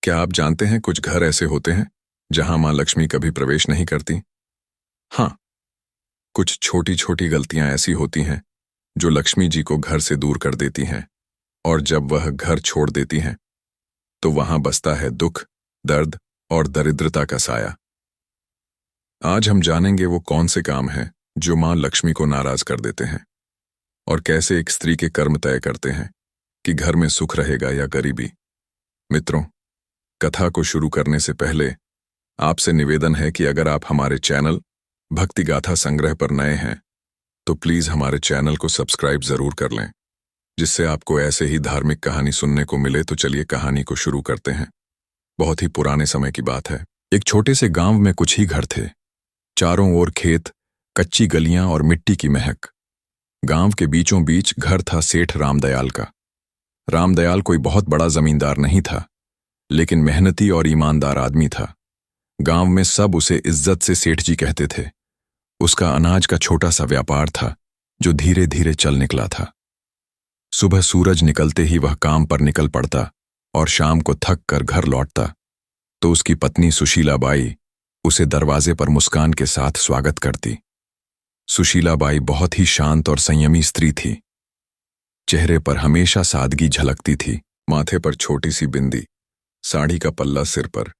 क्या आप जानते हैं कुछ घर ऐसे होते हैं जहां मां लक्ष्मी कभी प्रवेश नहीं करती? हाँ, कुछ छोटी छोटी गलतियां ऐसी होती हैं जो लक्ष्मी जी को घर से दूर कर देती हैं, और जब वह घर छोड़ देती हैं तो वहां बसता है दुख, दर्द और दरिद्रता का साया। आज हम जानेंगे वो कौन से काम हैं जो मां लक्ष्मी को नाराज कर देते हैं, और कैसे एक स्त्री के कर्म तय करते हैं कि घर में सुख रहेगा या गरीबी। मित्रों, कथा को शुरू करने से पहले आपसे निवेदन है कि अगर आप हमारे चैनल भक्ति गाथा संग्रह पर नए हैं तो प्लीज हमारे चैनल को सब्सक्राइब जरूर कर लें, जिससे आपको ऐसे ही धार्मिक कहानी सुनने को मिले। तो चलिए कहानी को शुरू करते हैं। बहुत ही पुराने समय की बात है। एक छोटे से गांव में कुछ ही घर थे। चारों ओर खेत, कच्ची गलियां और मिट्टी की महक। गांव के बीचों बीच घर था सेठ रामदयाल का। रामदयाल कोई बहुत बड़ा जमींदार नहीं था, लेकिन मेहनती और ईमानदार आदमी था। गांव में सब उसे इज्जत से सेठ जी कहते थे। उसका अनाज का छोटा सा व्यापार था जो धीरे धीरे चल निकला था। सुबह सूरज निकलते ही वह काम पर निकल पड़ता और शाम को थक कर घर लौटता तो उसकी पत्नी सुशीला बाई उसे दरवाजे पर मुस्कान के साथ स्वागत करती। सुशीला बाई बहुत ही शांत और संयमी स्त्री थी। चेहरे पर हमेशा सादगी झलकती थी। माथे पर छोटी सी बिंदी, साड़ी का पल्ला सिर पर।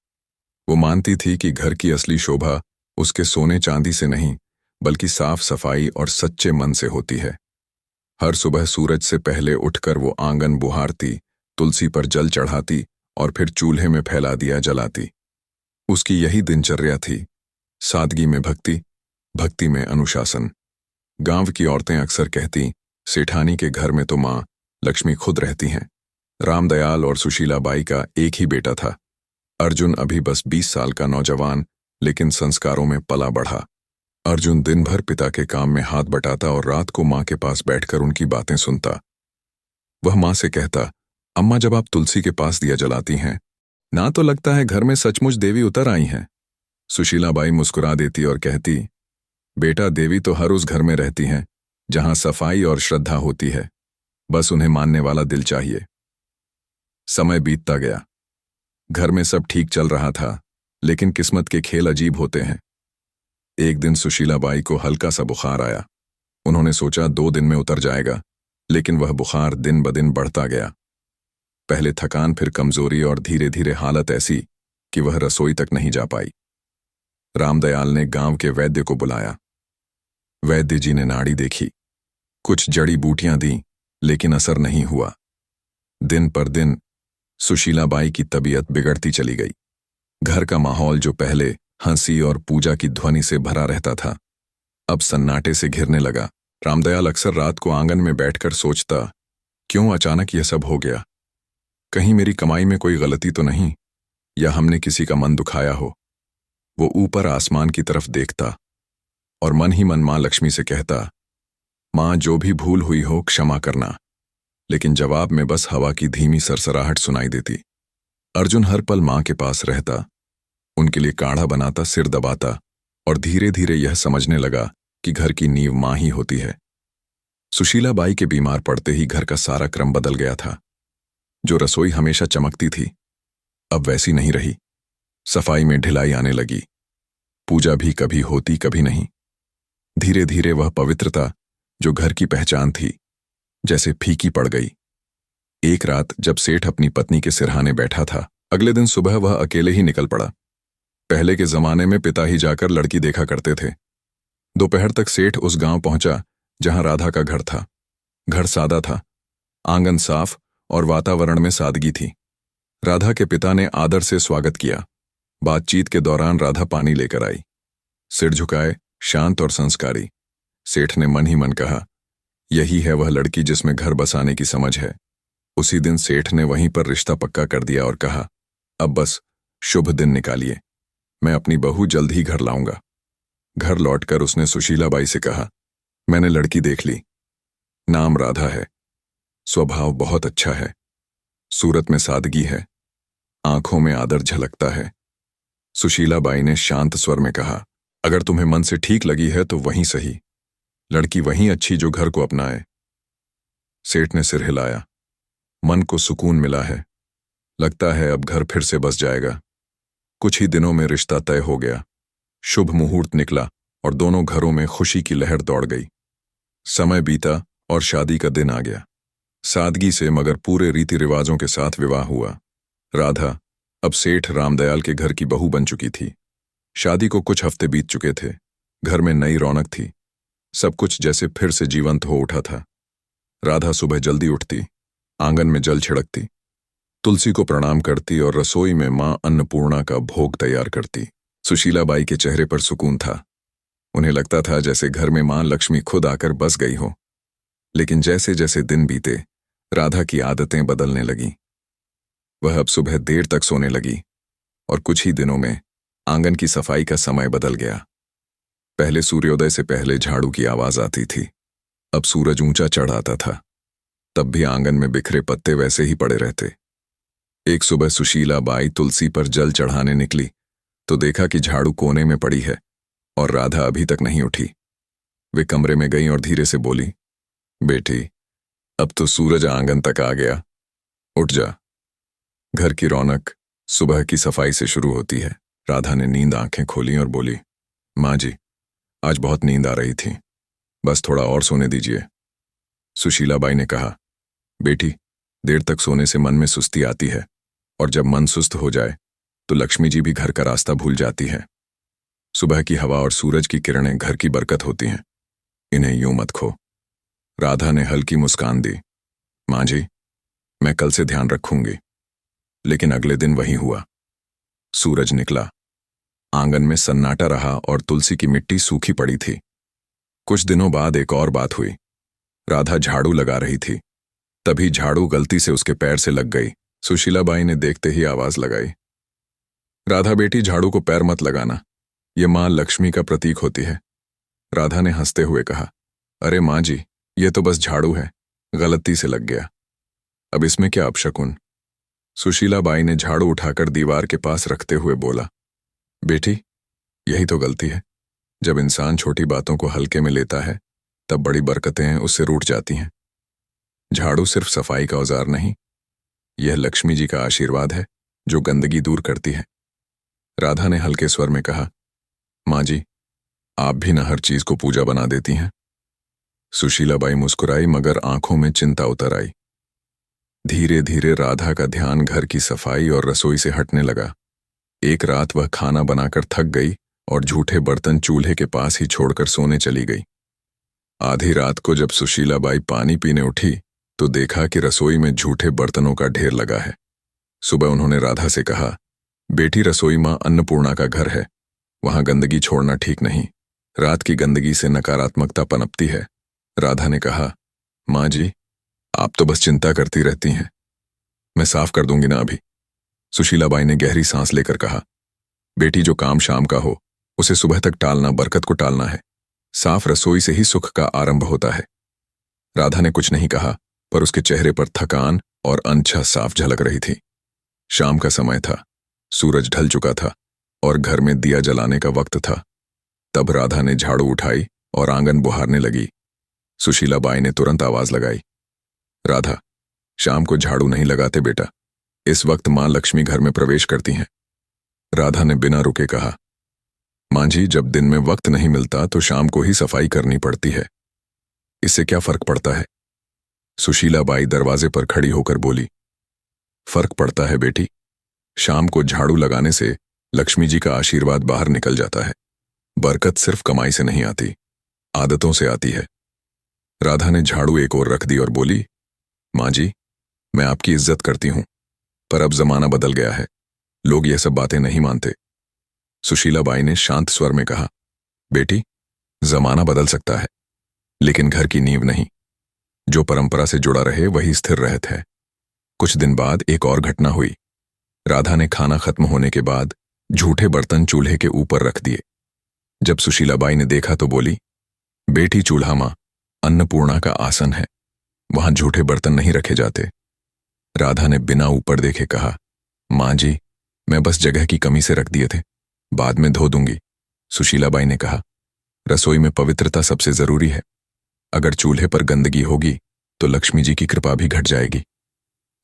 वो मानती थी कि घर की असली शोभा उसके सोने चांदी से नहीं, बल्कि साफ सफाई और सच्चे मन से होती है। हर सुबह सूरज से पहले उठकर वो आंगन बुहारती, तुलसी पर जल चढ़ाती और फिर चूल्हे में फैला दिया जलाती। उसकी यही दिनचर्या थी, सादगी में भक्ति, भक्ति में अनुशासन। गांव की औरतें अक्सर कहती, सेठानी के घर में तो मां लक्ष्मी खुद रहती हैं। रामदयाल और सुशीला बाई का एक ही बेटा था। अर्जुन अभी बस 20 साल का नौजवान, लेकिन संस्कारों में पला बढ़ा। अर्जुन दिन भर पिता के काम में हाथ बटाता और रात को मां के पास बैठकर उनकी बातें सुनता। वह मां से कहता, अम्मा जब आप तुलसी के पास दिया जलाती हैं ना, तो लगता है घर में सचमुच देवी उतर आई हैं। सुशीला बाई मुस्कुरा देती और कहती, बेटा देवी तो हर उस घर में रहती हैं जहां सफाई और श्रद्धा होती है, बस उन्हें मानने वाला दिल चाहिए। समय बीतता गया। घर में सब ठीक चल रहा था, लेकिन किस्मत के खेल अजीब होते हैं। एक दिन सुशीला बाई को हल्का सा बुखार आया। उन्होंने सोचा 2 दिन में उतर जाएगा, लेकिन वह बुखार दिन ब दिन बढ़ता गया। पहले थकान, फिर कमजोरी और धीरे धीरे हालत ऐसी कि वह रसोई तक नहीं जा पाई। रामदयाल ने गांव के वैद्य को बुलाया। वैद्य जी ने नाड़ी देखी, कुछ जड़ी बूटियां दी, लेकिन असर नहीं हुआ। दिन पर दिन सुशीला बाई की तबीयत बिगड़ती चली गई। घर का माहौल जो पहले हंसी और पूजा की ध्वनि से भरा रहता था, अब सन्नाटे से घिरने लगा। रामदयाल अक्सर रात को आंगन में बैठकर सोचता, क्यों अचानक यह सब हो गया? कहीं मेरी कमाई में कोई गलती तो नहीं, या हमने किसी का मन दुखाया हो? वो ऊपर आसमान की तरफ देखता और मन ही मन मां लक्ष्मी से कहता, मां जो भी भूल हुई हो क्षमा करना। लेकिन जवाब में बस हवा की धीमी सरसराहट सुनाई देती। अर्जुन हर पल मां के पास रहता, उनके लिए काढ़ा बनाता, सिर दबाता और धीरे धीरे यह समझने लगा कि घर की नींव मां ही होती है। सुशीला बाई के बीमार पड़ते ही घर का सारा क्रम बदल गया था। जो रसोई हमेशा चमकती थी, अब वैसी नहीं रही। सफाई में ढिलाई आने लगी। पूजा भी कभी होती कभी नहीं। धीरे धीरे वह पवित्रता जो घर की पहचान थी, जैसे फीकी पड़ गई। एक रात जब सेठ अपनी पत्नी के सिरहाने बैठा था, अगले दिन सुबह वह अकेले ही निकल पड़ा। पहले के जमाने में पिता ही जाकर लड़की देखा करते थे। दोपहर तक सेठ उस गांव पहुंचा जहां राधा का घर था। घर सादा था, आंगन साफ और वातावरण में सादगी थी। राधा के पिता ने आदर से स्वागत किया। बातचीत के दौरान राधा पानी लेकर आई। सिर झुकाए, शांत और संस्कारी। सेठ ने मन ही मन कहा, यही है वह लड़की जिसमें घर बसाने की समझ है। उसी दिन सेठ ने वहीं पर रिश्ता पक्का कर दिया और कहा, अब बस शुभ दिन निकालिए, मैं अपनी बहू जल्द ही घर लाऊंगा। घर लौटकर उसने सुशीला बाई से कहा, मैंने लड़की देख ली। नाम राधा है, स्वभाव बहुत अच्छा है, सूरत में सादगी है, आंखों में आदर झलकता है। सुशीला बाई ने शांत स्वर में कहा, अगर तुम्हें मन से ठीक लगी है तो वहीं सही, लड़की वहीं अच्छी जो घर को अपनाए। सेठ ने सिर हिलाया। मन को सुकून मिला है, लगता है अब घर फिर से बस जाएगा। कुछ ही दिनों में रिश्ता तय हो गया। शुभ मुहूर्त निकला और दोनों घरों में खुशी की लहर दौड़ गई। समय बीता और शादी का दिन आ गया। सादगी से मगर पूरे रीति रिवाजों के साथ विवाह हुआ। राधा अब सेठ रामदयाल के घर की बहू बन चुकी थी। शादी को कुछ हफ्ते बीत चुके थे। घर में नई रौनक थी। सब कुछ जैसे फिर से जीवंत हो उठा था। राधा सुबह जल्दी उठती, आंगन में जल छिड़कती, तुलसी को प्रणाम करती और रसोई में मां अन्नपूर्णा का भोग तैयार करती। सुशीलाबाई के चेहरे पर सुकून था। उन्हें लगता था जैसे घर में मां लक्ष्मी खुद आकर बस गई हो। लेकिन जैसे जैसे दिन बीते, राधा की आदतें बदलने लगीं। वह अब सुबह देर तक सोने लगी और कुछ ही दिनों में आंगन की सफाई का समय बदल गया। पहले सूर्योदय से पहले झाड़ू की आवाज आती थी। अब सूरज ऊंचा चढ़ आता था। तब भी आंगन में बिखरे पत्ते वैसे ही पड़े रहते। एक सुबह सुशीलाबाई तुलसी पर जल चढ़ाने निकली तो देखा कि झाड़ू कोने में पड़ी है और राधा अभी तक नहीं उठी। वे कमरे में गईं और धीरे से बोली, बेटी, अब तो सूरज आंगन तक आ गया, उठ जा। घर की रौनक सुबह की सफाई से शुरू होती है। राधा ने नींद आंखें खोली और बोली, माँ जी, आज बहुत नींद आ रही थी, बस थोड़ा और सोने दीजिए। सुशीलाबाई ने कहा, बेटी, देर तक सोने से मन में सुस्ती आती है और जब मन सुस्त हो जाए तो लक्ष्मी जी भी घर का रास्ता भूल जाती है। सुबह की हवा और सूरज की किरणें घर की बरकत होती हैं, इन्हें यूं मत खो। राधा ने हल्की मुस्कान दी, माँ जी, मैं कल से ध्यान रखूंगी। लेकिन अगले दिन वही हुआ। सूरज निकला, आंगन में सन्नाटा रहा और तुलसी की मिट्टी सूखी पड़ी थी। कुछ दिनों बाद एक और बात हुई। राधा झाड़ू लगा रही थी, तभी झाड़ू गलती से उसके पैर से लग गई। सुशीलाबाई ने देखते ही आवाज लगाई, राधा बेटी, झाड़ू को पैर मत लगाना, ये मां लक्ष्मी का प्रतीक होती है। राधा ने हंसते हुए कहा, अरे मां जी, ये तो बस झाड़ू है, गलती से लग गया, अब इसमें क्या अपशकुन। सुशीलाबाई ने झाड़ू उठाकर दीवार के पास रखते हुए बोला, बेटी, यही तो गलती है। जब इंसान छोटी बातों को हल्के में लेता है तब बड़ी बरकतें उससे रूठ जाती हैं। झाड़ू सिर्फ सफाई का औजार नहीं, यह लक्ष्मी जी का आशीर्वाद है जो गंदगी दूर करती है। राधा ने हल्के स्वर में कहा, माँ जी, आप भी न हर चीज को पूजा बना देती हैं। सुशीलाबाई मुस्कुराई मगर आंखों में चिंता उतर आई। धीरे धीरे राधा का ध्यान घर की सफाई और रसोई से हटने लगा। एक रात वह खाना बनाकर थक गई और झूठे बर्तन चूल्हे के पास ही छोड़कर सोने चली गई। आधी रात को जब सुशीलाबाई पानी पीने उठी तो देखा कि रसोई में झूठे बर्तनों का ढेर लगा है। सुबह उन्होंने राधा से कहा, बेटी, रसोई मां अन्नपूर्णा का घर है, वहां गंदगी छोड़ना ठीक नहीं। रात की गंदगी से नकारात्मकता पनपती है। राधा ने कहा, माँ जी, आप तो बस चिंता करती रहती हैं, मैं साफ कर दूंगी ना अभी। सुशीलाबाई ने गहरी सांस लेकर कहा, बेटी, जो काम शाम का हो उसे सुबह तक टालना बरकत को टालना है। साफ रसोई से ही सुख का आरंभ होता है। राधा ने कुछ नहीं कहा, पर उसके चेहरे पर थकान और अनछा साफ झलक रही थी। शाम का समय था, सूरज ढल चुका था और घर में दिया जलाने का वक्त था। तब राधा ने झाड़ू उठाई और आंगन बुहारने लगी। सुशीलाबाई ने तुरंत आवाज लगाई, राधा, शाम को झाड़ू नहीं लगाते बेटा, इस वक्त मां लक्ष्मी घर में प्रवेश करती हैं। राधा ने बिना रुके कहा, मां जी, जब दिन में वक्त नहीं मिलता तो शाम को ही सफाई करनी पड़ती है, इससे क्या फर्क पड़ता है। सुशीलाबाई दरवाजे पर खड़ी होकर बोली, फर्क पड़ता है बेटी, शाम को झाड़ू लगाने से लक्ष्मी जी का आशीर्वाद बाहर निकल जाता है। बरकत सिर्फ कमाई से नहीं आती, आदतों से आती है। राधा ने झाड़ू एक ओर रख दी और बोली, माँ जी, मैं आपकी इज्जत करती हूं, पर अब जमाना बदल गया है, लोग ये सब बातें नहीं मानते। सुशीलाबाई ने शांत स्वर में कहा, बेटी, जमाना बदल सकता है लेकिन घर की नींव नहीं। जो परंपरा से जुड़ा रहे वही स्थिर रहत है। कुछ दिन बाद एक और घटना हुई। राधा ने खाना खत्म होने के बाद झूठे बर्तन चूल्हे के ऊपर रख दिए। जब सुशीलाबाई ने देखा तो बोली, बेटी, चूल्हा मां अन्नपूर्णा का आसन है, वहां झूठे बर्तन नहीं रखे जाते। राधा ने बिना ऊपर देखे कहा, मां जी, मैं बस जगह की कमी से रख दिए थे, बाद में धो दूंगी। सुशीलाबाई ने कहा, रसोई में पवित्रता सबसे जरूरी है, अगर चूल्हे पर गंदगी होगी तो लक्ष्मी जी की कृपा भी घट जाएगी।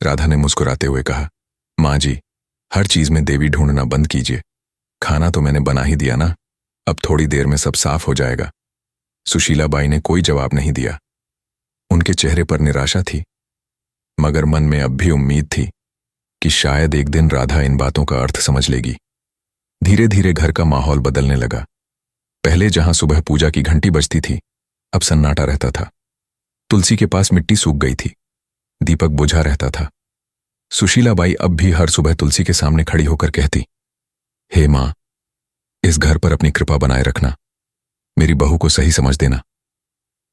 राधा ने मुस्कुराते हुए कहा, माँ जी, हर चीज में देवी ढूंढना बंद कीजिए। खाना तो मैंने बना ही दिया ना, अब थोड़ी देर में सब साफ हो जाएगा। सुशीलाबाई ने कोई जवाब नहीं दिया। उनके चेहरे पर निराशा थी, मगर मन में अब भी उम्मीद थी कि शायद एक दिन राधा इन बातों का अर्थ समझ लेगी। धीरे धीरे घर का माहौल बदलने लगा। पहले जहां सुबह पूजा की घंटी बजती थी, अब सन्नाटा रहता था। तुलसी के पास मिट्टी सूख गई थी, दीपक बुझा रहता था। सुशीलाबाई अब भी हर सुबह तुलसी के सामने खड़ी होकर कहती, हे मां, इस घर पर अपनी कृपा बनाए रखना, मेरी बहू को सही समझ देना।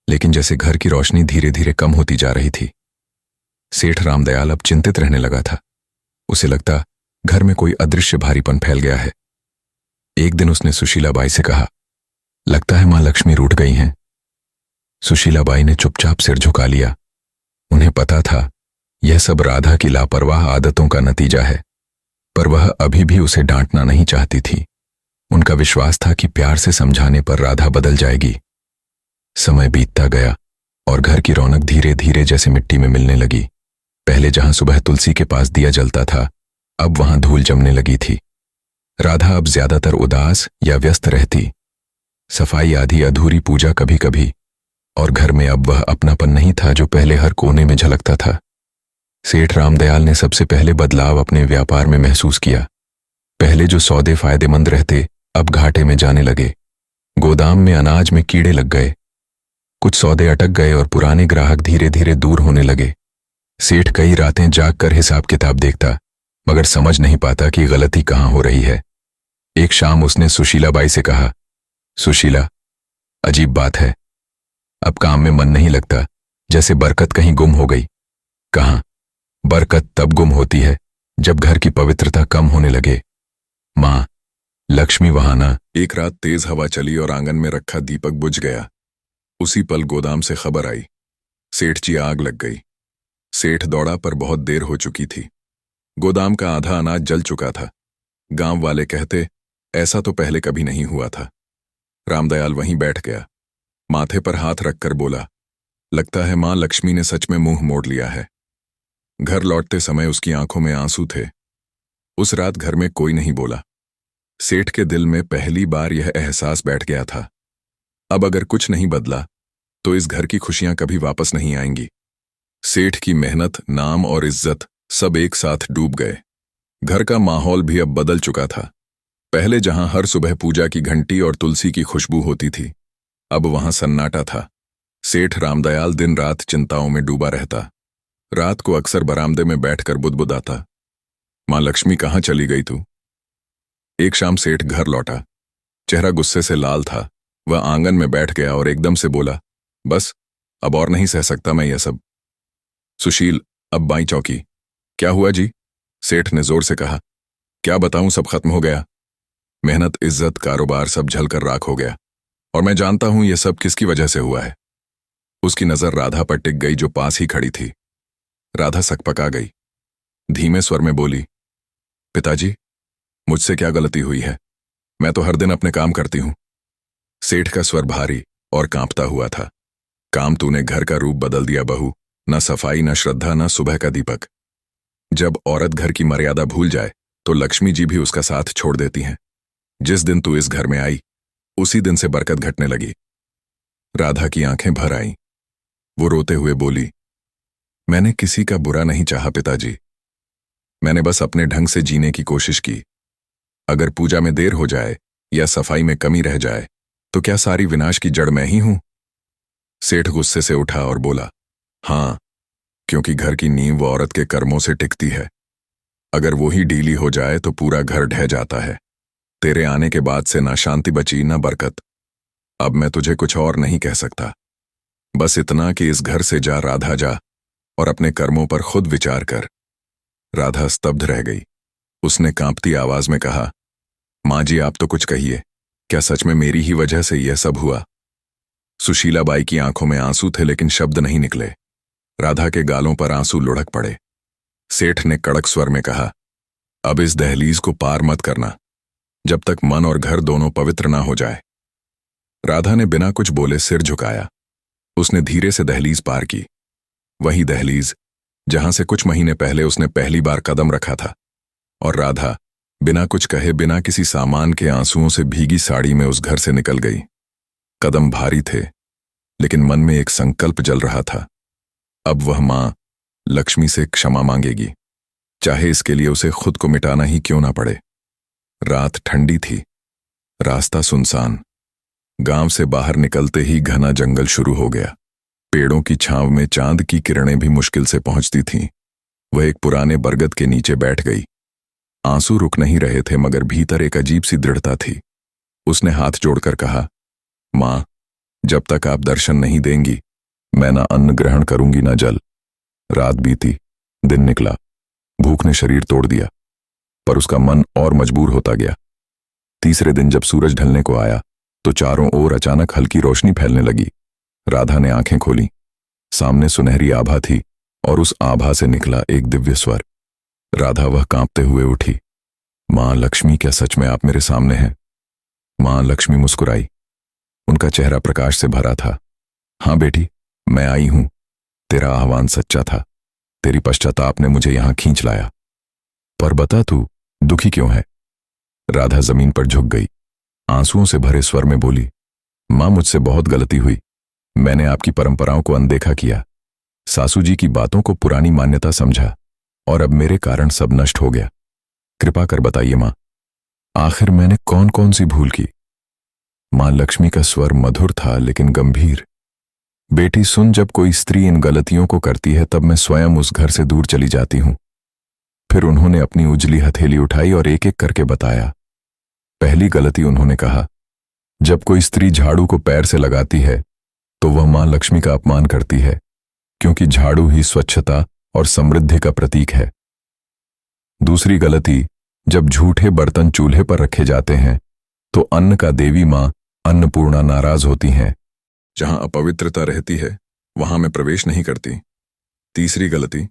लेकिन जैसे घर की रोशनी धीरे धीरे कम होती जा रही थी, सेठ रामदयाल अब चिंतित रहने लगा था। उसे लगता घर में कोई अदृश्य भारीपन फैल गया है। एक दिन उसने सुशीलाबाई से कहा, लगता है मां लक्ष्मी रूठ गई हैं। सुशीलाबाई ने चुपचाप सिर झुका लिया। उन्हें पता था यह सब राधा की लापरवाह आदतों का नतीजा है, पर वह अभी भी उसे डांटना नहीं चाहती थी। उनका विश्वास था कि प्यार से समझाने पर राधा बदल जाएगी। समय बीतता गया और घर की रौनक धीरे धीरे जैसे मिट्टी में मिलने लगी। पहले जहां सुबह तुलसी के पास दिया जलता था, अब वहां धूल जमने लगी थी। राधा अब ज्यादातर उदास या व्यस्त रहती। सफाई आधी अधूरी, पूजा कभी कभी, और घर में अब वह अपनापन नहीं था जो पहले हर कोने में झलकता था। सेठ रामदयाल ने सबसे पहले बदलाव अपने व्यापार में महसूस किया। पहले जो सौदे फायदेमंद रहते, अब घाटे में जाने लगे। गोदाम में अनाज में कीड़े लग गए, कुछ सौदे अटक गए और पुराने ग्राहक धीरे धीरे दूर होने लगे। सेठ कई रातें जागकर हिसाब किताब देखता, मगर समझ नहीं पाता कि गलती कहां हो रही है। एक शाम उसने सुशीलाबाई से कहा, सुशीला, अजीब बात है, अब काम में मन नहीं लगता, जैसे बरकत कहीं गुम हो गई। कहां? बरकत तब गुम होती है जब घर की पवित्रता कम होने लगे। मां, लक्ष्मी वहां ना। एक रात तेज हवा चली और आंगन में रखा दीपक बुझ गया। उसी पल गोदाम से खबर आई, सेठ जी आग लग गई। सेठ दौड़ा पर बहुत देर हो चुकी थी। गोदाम का आधा अनाज जल चुका था। गांव वाले कहते, ऐसा तो पहले कभी नहीं हुआ था। रामदयाल वहीं बैठ गया, माथे पर हाथ रखकर बोला, लगता है मां लक्ष्मी ने सच में मुंह मोड़ लिया है। घर लौटते समय उसकी आंखों में आंसू थे। उस रात घर में कोई नहीं बोला। सेठ के दिल में पहली बार यह एहसास बैठ गया था, अब अगर कुछ नहीं बदला तो इस घर की खुशियां कभी वापस नहीं आएंगी। सेठ की मेहनत, नाम और इज्जत सब एक साथ डूब गए। घर का माहौल भी अब बदल चुका था। पहले जहां हर सुबह पूजा की घंटी और तुलसी की खुशबू होती थी, अब वहां सन्नाटा था। सेठ रामदयाल दिन रात चिंताओं में डूबा रहता। रात को अक्सर बरामदे में बैठकर बुदबुदाता, मां लक्ष्मी कहां चली गई तू? एक शाम सेठ घर लौटा। चेहरा गुस्से से लाल था। वह आंगन में बैठ गया और एकदम से बोला, बस, अब और नहीं सह सकता मैं यह सब। सुशील, अब बाईं चौकी। क्या हुआ जी? सेठ ने जोर से कहा। क्या बताऊं, सब खत्म हो गया। मेहनत, इज्जत, कारोबार सब झलकर राख हो गया। और मैं जानता हूं यह सब किसकी वजह से हुआ है। उसकी नजर राधा पर टिक गई जो पास ही खड़ी थी। राधा सकपका गई, धीमे स्वर में बोली, पिताजी, मुझसे क्या गलती हुई है? मैं तो हर दिन अपने काम करती हूं। सेठ का स्वर भारी और कांपता हुआ था। काम तूने घर का रूप बदल दिया बहू, न सफाई, न श्रद्धा, न सुबह का दीपक। जब औरत घर की मर्यादा भूल जाए तो लक्ष्मी जी भी उसका साथ छोड़ देती हैं। जिस दिन तू इस घर में आई, उसी दिन से बरकत घटने लगी। राधा की आंखें भर आईं। वो रोते हुए बोली, मैंने किसी का बुरा नहीं चाहा पिताजी, मैंने बस अपने ढंग से जीने की कोशिश की। अगर पूजा में देर हो जाए या सफाई में कमी रह जाए तो क्या सारी विनाश की जड़ मैं ही हूं? सेठ गुस्से से उठा और बोला, हां, क्योंकि घर की नींव वो औरत के कर्मों से टिकती है। अगर वो ही ढीली हो जाए तो पूरा घर ढह जाता है। तेरे आने के बाद से ना शांति बची ना बरकत। अब मैं तुझे कुछ और नहीं कह सकता, बस इतना कि इस घर से जा राधा, जा और अपने कर्मों पर खुद विचार कर। राधा स्तब्ध रह गई। उसने कांपती आवाज में कहा, मां जी, आप तो कुछ कहिए, क्या सच में मेरी ही वजह से यह सब हुआ? सुशीलाबाई की आंखों में आंसू थे लेकिन शब्द नहीं निकले। राधा के गालों पर आंसू लुढ़क पड़े। सेठ ने कड़क स्वर में कहा, अब इस दहलीज को पार मत करना जब तक मन और घर दोनों पवित्र ना हो जाए। राधा ने बिना कुछ बोले सिर झुकाया। उसने धीरे से दहलीज पार की, वही दहलीज जहां से कुछ महीने पहले उसने पहली बार कदम रखा था। और राधा बिना कुछ कहे, बिना किसी सामान के, आंसुओं से भीगी साड़ी में उस घर से निकल गई। कदम भारी थे, लेकिन मन में एक संकल्प जल रहा था। अब वह मां लक्ष्मी से क्षमा मांगेगी, चाहे इसके लिए उसे खुद को मिटाना ही क्यों ना पड़े। रात ठंडी थी, रास्ता सुनसान। गांव से बाहर निकलते ही घना जंगल शुरू हो गया। पेड़ों की छांव में चांद की किरणें भी मुश्किल से पहुंचती थीं। वह एक पुराने बरगद के नीचे बैठ गई। आंसू रुक नहीं रहे थे, मगर भीतर एक अजीब सी दृढ़ता थी। उसने हाथ जोड़कर कहा, मां, जब तक आप दर्शन नहीं देंगी, मैं ना अन्न ग्रहण करूंगी ना जल। रात बीती, दिन निकला। भूख ने शरीर तोड़ दिया, पर उसका मन और मजबूर होता गया। तीसरे दिन जब सूरज ढलने को आया तो चारों ओर अचानक हल्की रोशनी फैलने लगी। राधा ने आंखें खोली। सामने सुनहरी आभा थी और उस आभा से निकला एक दिव्य स्वर। राधा वह कांपते हुए उठी। मां लक्ष्मी, क्या सच में आप मेरे सामने हैं? मां लक्ष्मी मुस्कुराई। उनका चेहरा प्रकाश से भरा था। हां बेटी, मैं आई हूं। तेरा आह्वान सच्चा था। तेरी पश्चाताप ने मुझे यहां खींच लाया। पर बता, तू दुखी क्यों है? राधा जमीन पर झुक गई। आंसुओं से भरे स्वर में बोली, मां, मुझसे बहुत गलती हुई। मैंने आपकी परंपराओं को अनदेखा किया, सासू जी की बातों को पुरानी मान्यता समझा, और अब मेरे कारण सब नष्ट हो गया। कृपा कर बताइए मां, आखिर मैंने कौन कौन सी भूल की? मां लक्ष्मी का स्वर मधुर था लेकिन गंभीर। बेटी सुन, जब कोई स्त्री इन गलतियों को करती है तब मैं स्वयं उस घर से दूर चली जाती हूं। फिर उन्होंने अपनी उजली हथेली उठाई और एक एक करके बताया। पहली गलती, उन्होंने कहा, जब कोई स्त्री झाड़ू को पैर से लगाती है तो वह मां लक्ष्मी का अपमान करती है, क्योंकि झाड़ू ही स्वच्छता और समृद्धि का प्रतीक है। दूसरी गलती, जब झूठे बर्तन चूल्हे पर रखे जाते हैं तो अन्न का देवी मां अन्नपूर्णा नाराज होती हैं। जहां अपवित्रता रहती है वहां मैं प्रवेश नहीं करती। तीसरी गलती,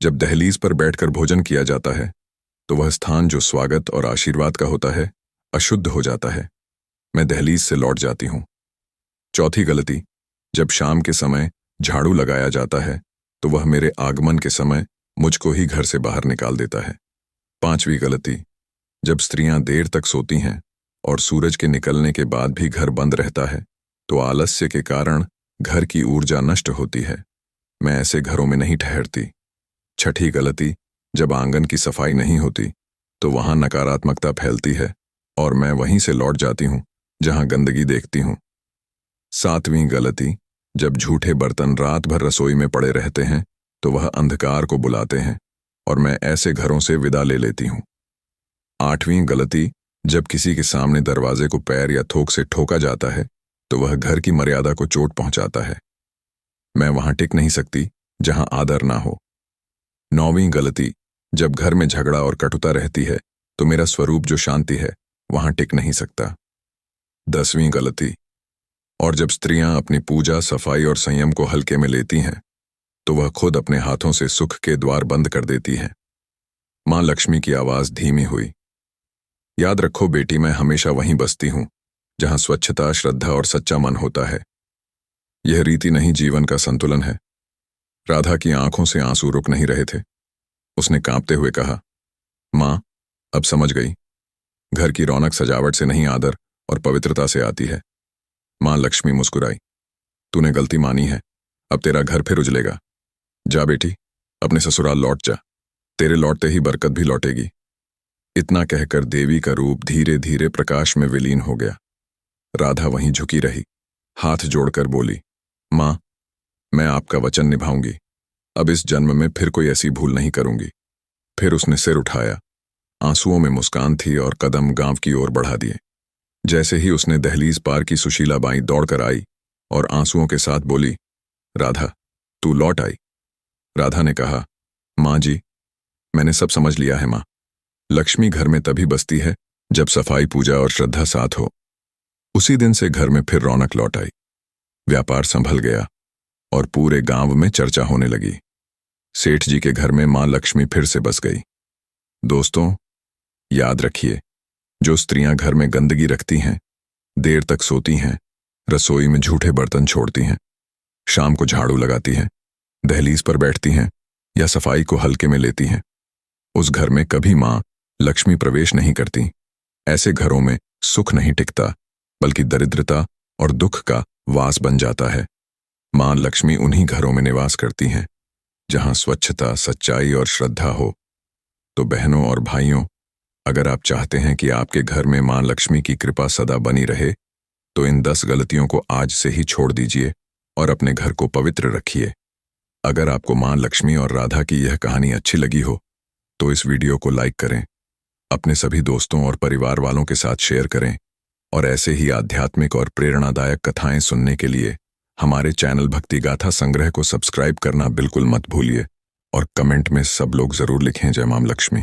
जब दहलीज पर बैठकर भोजन किया जाता है तो वह स्थान जो स्वागत और आशीर्वाद का होता है अशुद्ध हो जाता है। मैं दहलीज से लौट जाती हूं। चौथी गलती, जब शाम के समय झाड़ू लगाया जाता है तो वह मेरे आगमन के समय मुझको ही घर से बाहर निकाल देता है। पांचवी गलती, जब स्त्रियां देर तक सोती हैं और सूरज के निकलने के बाद भी घर बंद रहता है तो आलस्य के कारण घर की ऊर्जा नष्ट होती है। मैं ऐसे घरों में नहीं ठहरती। छठी गलती, जब आंगन की सफाई नहीं होती तो वहां नकारात्मकता फैलती है और मैं वहीं से लौट जाती हूं जहां गंदगी देखती हूं। सातवीं गलती, जब झूठे बर्तन रात भर रसोई में पड़े रहते हैं तो वह अंधकार को बुलाते हैं और मैं ऐसे घरों से विदा ले लेती हूं। आठवीं गलती, जब किसी के सामने दरवाजे को पैर या थोक से ठोका जाता है तो वह घर की मर्यादा को चोट पहुंचाता है। मैं वहां टिक नहीं सकती जहां आदर ना हो। नौवीं गलती, जब घर में झगड़ा और कटुता रहती है तो मेरा स्वरूप जो शांति है वहां टिक नहीं सकता। 10वीं गलती, और जब स्त्रियां अपनी पूजा, सफाई और संयम को हल्के में लेती हैं तो वह खुद अपने हाथों से सुख के द्वार बंद कर देती हैं। मां लक्ष्मी की आवाज धीमी हुई, याद रखो बेटी, मैं हमेशा वहीं बसती हूं जहां स्वच्छता, श्रद्धा और सच्चा मन होता है। यह रीति नहीं, जीवन का संतुलन है। राधा की आंखों से आंसू रुक नहीं रहे थे। उसने कांपते हुए कहा, मां, अब समझ गई। घर की रौनक सजावट से नहीं, आदर और पवित्रता से आती है। मां लक्ष्मी मुस्कुराई, तूने गलती मानी है, अब तेरा घर फिर उजलेगा। जा बेटी, अपने ससुराल लौट जा। तेरे लौटते ही बरकत भी लौटेगी। इतना कहकर देवी का रूप धीरे धीरे प्रकाश में विलीन हो गया। राधा वहीं झुकी रही, हाथ जोड़कर बोली, मां, मैं आपका वचन निभाऊंगी। अब इस जन्म में फिर कोई ऐसी भूल नहीं करूंगी। फिर उसने सिर उठाया। आंसुओं में मुस्कान थी और कदम गांव की ओर बढ़ा दिए। जैसे ही उसने दहलीज पार की, सुशीला बाई दौड़कर आई और आंसुओं के साथ बोली, राधा, तू लौट आई। राधा ने कहा, मां जी, मैंने सब समझ लिया है मां। लक्ष्मी घर में तभी बसती है जब सफाई, पूजा और श्रद्धा साथ हो। उसी दिन से घर में फिर रौनक लौट आई। व्यापार संभल गया और पूरे गांव में चर्चा होने लगी। सेठ जी के घर में मां लक्ष्मी फिर से बस गई। दोस्तों, याद रखिए, जो स्त्रियां घर में गंदगी रखती हैं, देर तक सोती हैं, रसोई में झूठे बर्तन छोड़ती हैं, शाम को झाड़ू लगाती हैं, दहलीज पर बैठती हैं या सफाई को हल्के में लेती हैं, उस घर में कभी मां लक्ष्मी प्रवेश नहीं करती। ऐसे घरों में सुख नहीं टिकता, बल्कि दरिद्रता और दुख का वास बन जाता है। मां लक्ष्मी उन्हीं घरों में निवास करती हैं जहां स्वच्छता, सच्चाई और श्रद्धा हो। तो बहनों और भाइयों, अगर आप चाहते हैं कि आपके घर में मां लक्ष्मी की कृपा सदा बनी रहे, तो इन 10 गलतियों को आज से ही छोड़ दीजिए और अपने घर को पवित्र रखिए। अगर आपको मां लक्ष्मी और राधा की यह कहानी अच्छी लगी हो, तो इस वीडियो को लाइक करें, अपने सभी दोस्तों और परिवार वालों के साथ शेयर करें और ऐसे ही आध्यात्मिक और प्रेरणादायक कथाएं सुनने के लिए हमारे चैनल भक्ति गाथा संग्रह को सब्सक्राइब करना बिल्कुल मत भूलिए और कमेंट में सब लोग जरूर लिखें जय मां लक्ष्मी।